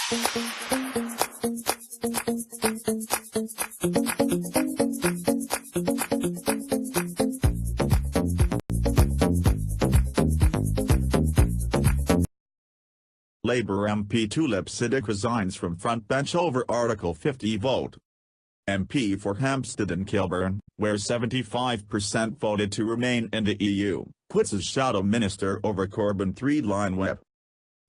Labour MP Tulip Siddiq resigns from frontbench over Article 50 vote. MP for Hampstead and Kilburn, where 75% voted to remain in the EU, quits as Shadow Minister over Corbyn three-line whip.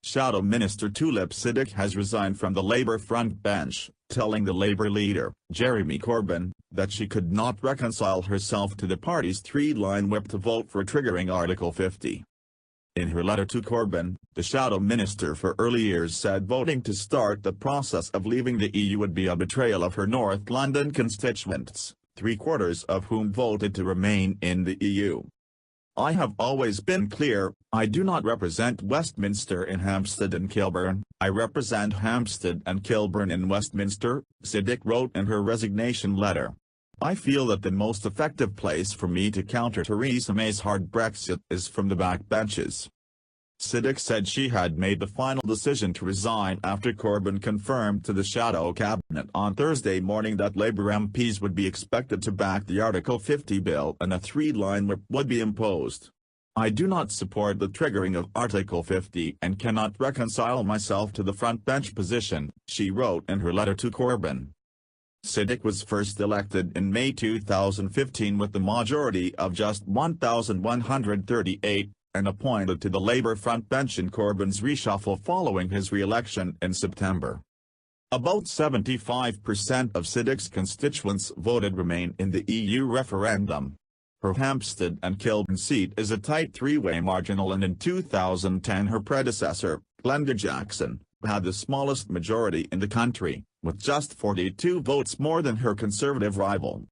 Shadow Minister Tulip Siddiq has resigned from the Labour frontbench, telling the Labour leader, Jeremy Corbyn, that she could not reconcile herself to the party's three-line whip to vote for triggering Article 50. In her letter to Corbyn, the Shadow Minister for Early Years said voting to start the process of leaving the EU would be a betrayal of her North London constituents, three-quarters of whom voted to remain in the EU. I have always been clear, I do not represent Westminster in Hampstead and Kilburn, I represent Hampstead and Kilburn in Westminster, Siddiq wrote in her resignation letter. I feel that the most effective place for me to counter Theresa May's hard Brexit is from the backbenches. Siddiq said she had made the final decision to resign after Corbyn confirmed to the Shadow Cabinet on Thursday morning that Labour MPs would be expected to back the Article 50 bill and a three-line whip would be imposed. I do not support the triggering of Article 50 and cannot reconcile myself to the frontbench position, she wrote in her letter to Corbyn. Siddiq was first elected in May 2015 with the majority of just 1,138, and appointed to the Labour frontbench in Corbyn's reshuffle following his re-election in September. About 75% of Siddiq's constituents voted Remain in the EU referendum. Her Hampstead and Kilburn seat is a tight three-way marginal, and in 2010 her predecessor, Glenda Jackson, had the smallest majority in the country, with just 42 votes more than her Conservative rival.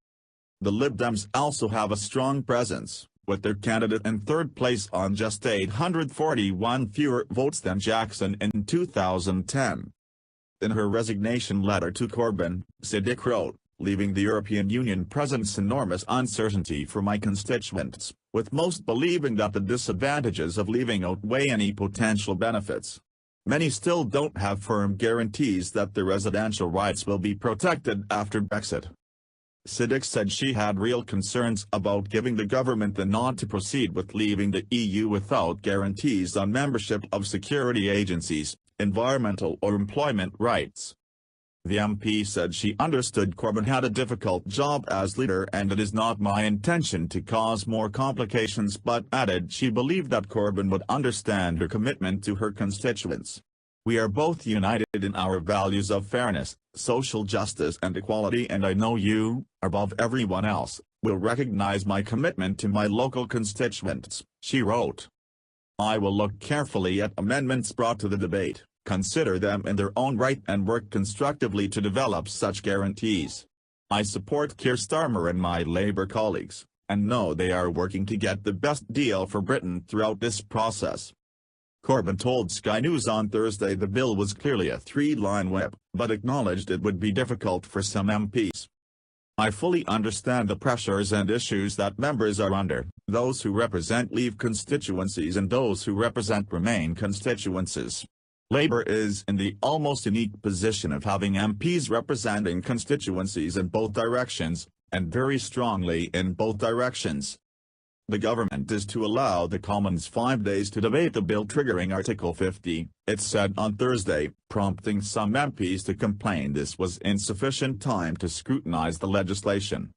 The Lib Dems also have a strong presence, with their candidate in third place on just 841 fewer votes than Jackson in 2010. In her resignation letter to Corbyn, Siddiq wrote, "Leaving the European Union presents enormous uncertainty for my constituents, with most believing that the disadvantages of leaving outweigh any potential benefits. Many still don't have firm guarantees that their residential rights will be protected after Brexit." Siddiq said she had real concerns about giving the government the nod to proceed with leaving the EU without guarantees on membership of security agencies, environmental or employment rights. The MP said she understood Corbyn had a difficult job as leader and it is not my intention to cause more complications, but added she believed that Corbyn would understand her commitment to her constituents. "We are both united in our values of fairness, social justice and equality, and I know you, above everyone else, will recognize my commitment to my local constituents," she wrote. "I will look carefully at amendments brought to the debate, consider them in their own right and work constructively to develop such guarantees. I support Keir Starmer and my Labour colleagues, and know they are working to get the best deal for Britain throughout this process." Corbyn told Sky News on Thursday the bill was clearly a three-line whip, but acknowledged it would be difficult for some MPs. "I fully understand the pressures and issues that members are under, those who represent Leave constituencies and those who represent Remain constituencies. Labour is in the almost unique position of having MPs representing constituencies in both directions, and very strongly in both directions. The government is to allow the Commons 5 days to debate the bill triggering Article 50, it said on Thursday, prompting some MPs to complain this was insufficient time to scrutinise the legislation.